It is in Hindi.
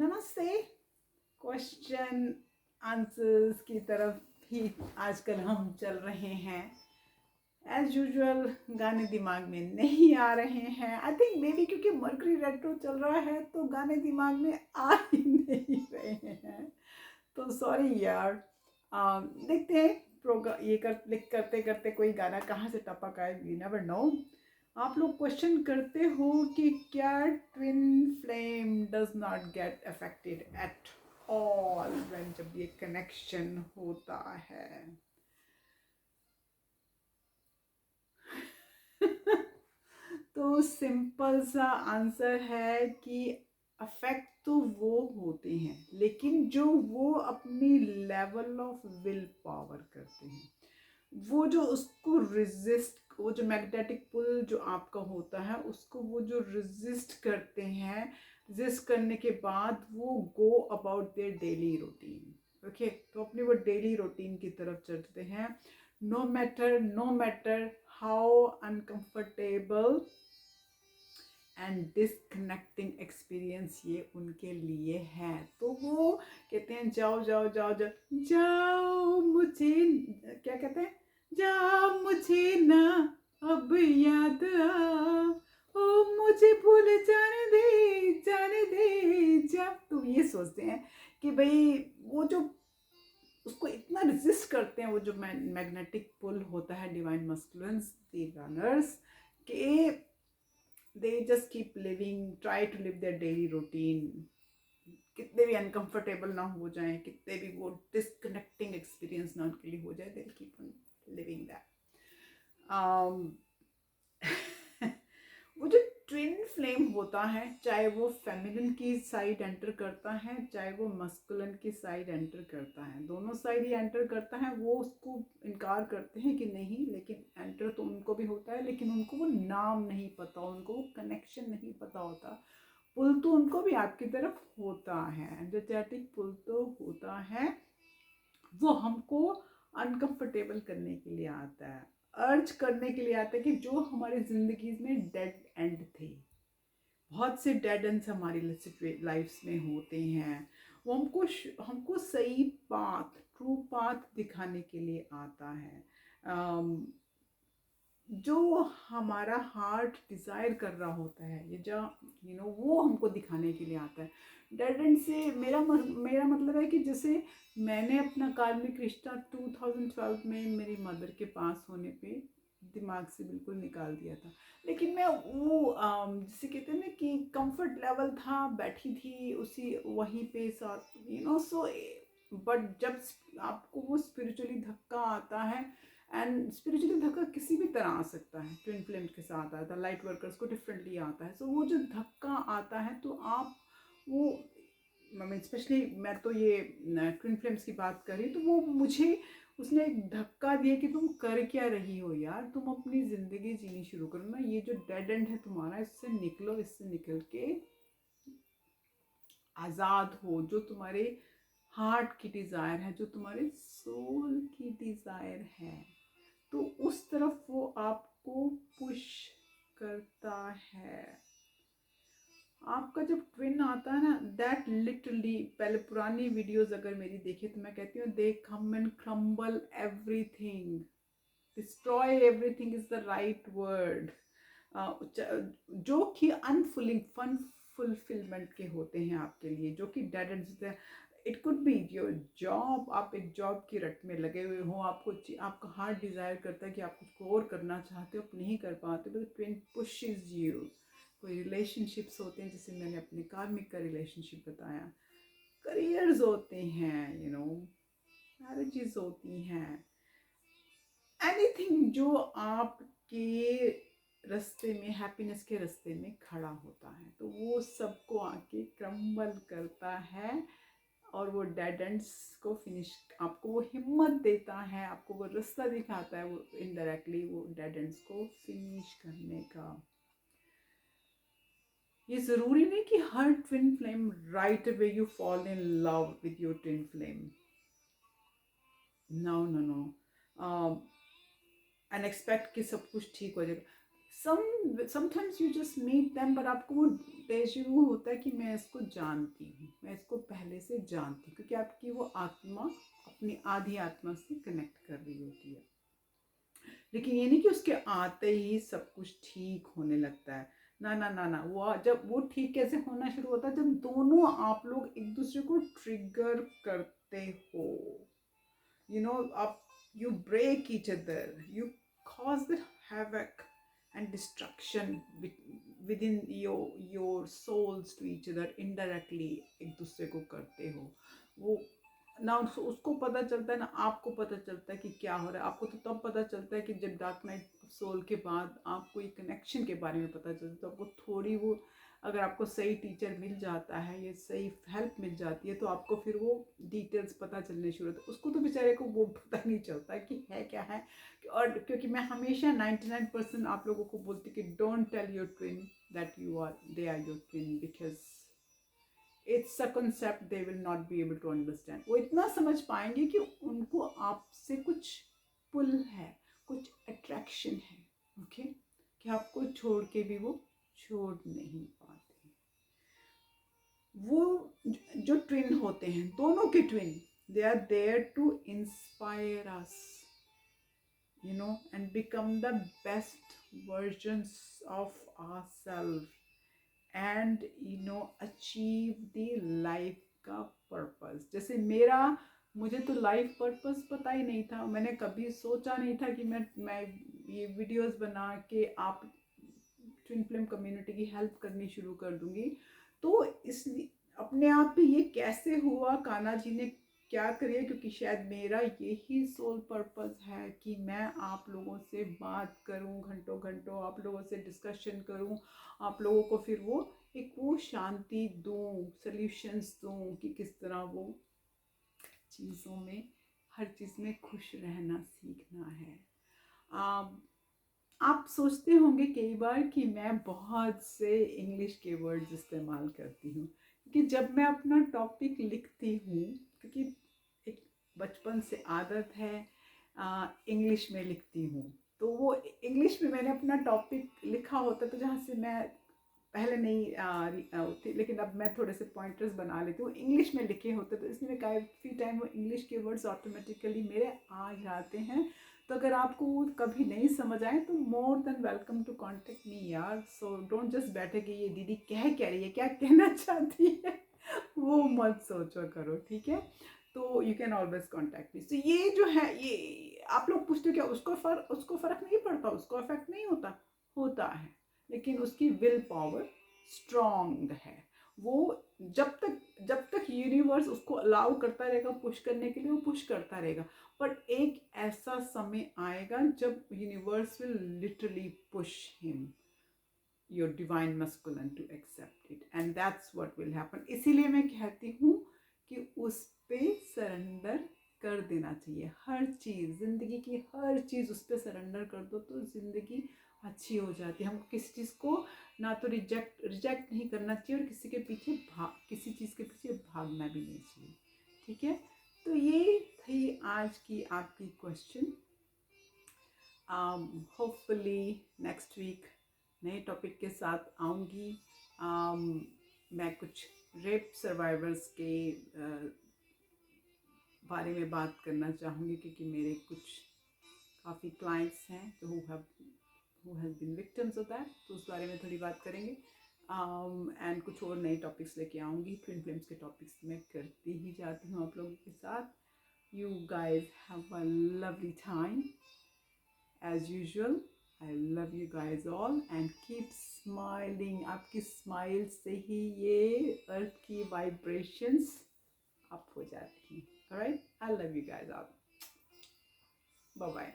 नमस्ते। क्वेश्चन आंसर्स की तरफ ही आजकल हम चल रहे हैं। एज यूजुअल गाने दिमाग में नहीं आ रहे हैं। आई थिंक मे बी क्योंकि मर्करी रेट्रो चल रहा है तो गाने दिमाग में आ ही नहीं रहे हैं। तो सॉरी यार। देखते हैं प्रोग्राम ये करते करते कोई गाना कहाँ से टपक आए, वी नेवर नो। आप लोग क्वेश्चन करते हो कि क्या twin flame does not get affected at all when जब ये कनेक्शन होता है। तो सिंपल सा आंसर है कि अफेक्ट तो वो होते हैं, लेकिन जो वो अपनी लेवल ऑफ विल पावर करते हैं, वो जो उसको रिजिस्ट, वो जो मैग्नेटिक पुल जो आपका होता है उसको वो जो रिजिस्ट करते हैं, रिजिस्ट करने के बाद वो go about their daily routine. Okay, तो अपनी वो डेली रूटीन की तरफ चलते हैं। No matter how uncomfortable and disconnecting experience ये उनके लिए है, तो वो कहते हैं जाओ जाओ जाओ जाओ जाओ मुझे, क्या कहते हैं, जाओ मुझे ना अब याद आ, ओ मुझे भूल जाने दे जा। तो ये सोचते हैं कि भाई वो जो उसको इतना रिजिस्ट करते हैं, वो जो मैग्नेटिक पुल होता है डिवाइन मस्कुलिन्स द रनर्स, के they just keep living, try to live their daily routine, कितने भी अनकंफर्टेबल ना हो जाए, कितने भी वो डिस्कनेक्टिंग एक्सपीरियंस ना उनके लिए हो जाए, they'll keep on living that. वो जो ट्विन फ्लेम होता है, चाहे वो फेमिनिन की साइड एंटर करता है चाहे वो मस्कुलिन की साइड एंटर करता है, दोनों साइड ही एंटर करता है, वो उसको इनकार करते हैं कि नहीं, लेकिन एंटर तो उनको भी होता है, लेकिन उनको वो नाम नहीं पता, उनको वो कनेक्शन नहीं पता होता। पुल तो उनको भी आपकी तरफ होता है, एनर्जेटिक पुल तो होता है, वो हमको अनकंफर्टेबल करने के लिए आता है, अर्ज करने के लिए आता है कि जो हमारी जिंदगी में डेड एंड थे, बहुत से डेड एंड्स हमारी लाइफ्स में होते हैं, वो हमको हमको सही पाथ, ट्रू पाथ दिखाने के लिए आता है। जो हमारा हार्ट डिज़ायर कर रहा होता है, ये जो वो हमको दिखाने के लिए आता है। डेड एंड से मेरा मतलब है कि जैसे मैंने अपना कार्मिक रिश्ता 2012 में मेरी मदर के पास होने पे दिमाग से बिल्कुल निकाल दिया था, लेकिन मैं वो जिसे कहते हैं ना कि कंफर्ट लेवल था, बैठी थी उसी वहीं पे साथ, सो बट जब आपको वो स्पिरिचुअली धक्का आता है, एंड स्पिरिचुअली धक्का किसी भी तरह आ सकता है, ट्विन फ्लेम के साथ आता है, लाइट वर्कर्स को डिफरेंटली आता है, सो वो जो धक्का आता है तो आप वो स्पेशली मैं तो ये ट्विन फ्लेम्स की बात करी, तो वो मुझे उसने एक धक्का दिया कि तुम कर क्या रही हो यार, तुम अपनी ज़िंदगी जीनी शुरू करो ना, ये जो डेड एंड है तुम्हारा, इससे निकलो, इससे निकल के आज़ाद हो, जो तुम्हारे हार्ट की डिज़ायर है, जो तुम्हारे सोल की डिज़ायर है, तो उस तरफ वो आपको पुश करता है। आपका जब ट्विन आता है ना, दैट लिटरली, पहले पुरानी वीडियोस अगर मेरी देखे तो मैं कहती हूँ they come and crumble everything, destroy everything is the right word, जो कि फन फुलफिलमेंट के होते हैं आपके लिए, जो कि डेड एंड होते हैं। It could be your job, आप एक जॉब की रट में लगे हुए हो, आपका हार्ट डिज़ायर करता है कि आप कुछ और करना चाहते हो, आप नहीं कर पाते, बट ट्विन पुशेस यू। कोई रिलेशनशिप्स होते हैं, जैसे मैंने अपने कार्मिक का रिलेशनशिप बताया, करियर्स होते हैं, मैरिजेस होती हैं, एनीथिंग जो आपके रास्ते में, हैप्पीनेस के रास्ते में खड़ा होता है, तो वो सबको आके क्रम्बल करता है, और वो डेड एंड्स को फिनिश, आपको वो हिम्मत देता है, आपको वो रास्ता दिखाता है, वो इनडायरेक्टली वो डेड एंड्स को फिनिश करने का। ये ज़रूरी नहीं कि हर twin flame right away you fall in love with your twin flame, no no no, and expect कि सब कुछ ठीक हो जाएगा। Sometimes you just meet them, but आपको वो डेजू होता है कि मैं इसको जानती हूँ, मैं इसको पहले से जानती हूँ, क्योंकि आपकी वो आत्मा अपनी आधी आत्मा से कनेक्ट कर रही होती है। लेकिन ये नहीं कि उसके आते ही सब कुछ ठीक होने लगता है, ना ना ना ना। वो जब वो ठीक कैसे होना शुरू होता है, जब दोनों आप लोग एक दूसरे को ट्रिगर करते हो, you know, you break each other, you cause the havoc and destruction within your souls to each other indirectly, एक दूसरे को करते हो। वो ना उसको पता चलता है ना आपको पता चलता है कि क्या हो रहा है। आपको तो तब पता चलता है कि जब डार्क नाइट सोल के बाद आपको एक कनेक्शन के बारे में पता चलता है। तो आपको थोड़ी वो, अगर आपको सही टीचर मिल जाता है या सही हेल्प मिल जाती है, तो आपको फिर वो डिटेल्स पता चलने शुरू होते। उसको तो बेचारे को वो पता नहीं चलता कि है क्या है। और क्योंकि मैं हमेशा 99% आप लोगों को बोलती कि don't tell your twin that they are your twin, because it's a concept they will not be able to understand. वो इतना समझ पाएंगे कि उनको आपसे कुछ पुल है, कुछ अट्रैक्शन है, ओके, कि आपको छोड़ के भी वो छोड़ नहीं पाते। वो जो ट्विन होते हैं, दोनों के twin, they are there to inspire us, you know, and become the best versions of ourselves and you know achieve the life का पर्पस। जैसे मुझे तो लाइफ पर्पस पता ही नहीं था। मैंने कभी सोचा नहीं था कि मैं ये वीडियोस बना के आप ट्विन फ्लेम कम्युनिटी की हेल्प करनी शुरू कर दूंगी। तो इसलिए अपने आप ही ये कैसे हुआ, कान्हा जी ने क्या करिए, क्योंकि शायद मेरा यही सोल पर्पस है कि मैं आप लोगों से बात करूं, घंटों घंटों आप लोगों से डिस्कशन करूं, आप लोगों को फिर वो शांति दूं, सॉल्यूशंस दूं कि किस तरह वो चीज़ों में, हर चीज़ में खुश रहना सीखना है। आप सोचते होंगे कई बार कि मैं बहुत से इंग्लिश के वर्ड्स इस्तेमाल करती हूँ, क्योंकि जब मैं अपना टॉपिक लिखती हूँ, क्योंकि एक बचपन से आदत है इंग्लिश में लिखती हूँ, तो वो इंग्लिश में मैंने अपना टॉपिक लिखा होता, तो जहाँ से मैं पहले नहीं थी, लेकिन अब मैं थोड़े से पॉइंटर्स बना लेती हूँ, इंग्लिश में लिखे होते, तो इसलिए काफ़ी टाइम वो इंग्लिश के वर्ड्स ऑटोमेटिकली मेरे आ जाते हैं। तो अगर आपको कभी नहीं समझ आए तो more then welcome to contact me यार। सो डोंट जस्ट बैठे कि ये दीदी कह रही है, क्या कहना चाहती है, वो मत सोचो करो, ठीक है। तो you can always contact me. तो ये जो है, ये आप लोग पूछते हो क्या उसको फ़र्क नहीं पड़ता, उसको अफेक्ट नहीं होता है, लेकिन उसकी विल पावर स्ट्रॉन्ग है। वो जब तक यूनिवर्स उसको अलाउ करता रहेगा पुश करने के लिए, वो पुश करता रहेगा। बट एक ऐसा समय आएगा जब universe will literally push him, your divine masculine, to accept it, and that's what will happen. इसीलिए मैं कहती हूँ कि उस पे सरेंडर कर देना चाहिए। हर चीज़, ज़िंदगी की हर चीज़ उस पर सरेंडर कर दो तो ज़िंदगी अच्छी हो जाती है। हमको किसी चीज़ को ना तो रिजेक्ट नहीं करना चाहिए, और किसी चीज़ के पीछे भागना भी नहीं चाहिए, ठीक है। तो ये थी आज की आपकी क्वेश्चन। होपफुली नेक्स्ट वीक नए टॉपिक के साथ आऊँगी। मैं कुछ रेप सर्वाइवर्स के बारे में बात करना चाहूँगी, क्योंकि मेरे कुछ काफ़ी क्लाइंट्स हैं जो who has been victims of that, तो उस बारे में थोड़ी बात करेंगे। एंड कुछ और नए टॉपिक्स लेके आऊँगी। ट्विन फ्लेम्स के टॉपिक्स मैं करती ही जाती हूँ आप लोगों के साथ। You guys have a lovely time as usual. I love you guys all and keep smiling. आपकी स्माइल से ही ये अर्थ की वाइब्रेशंस अप हो जाती हैं। Alright, I love you guys all. Bye bye.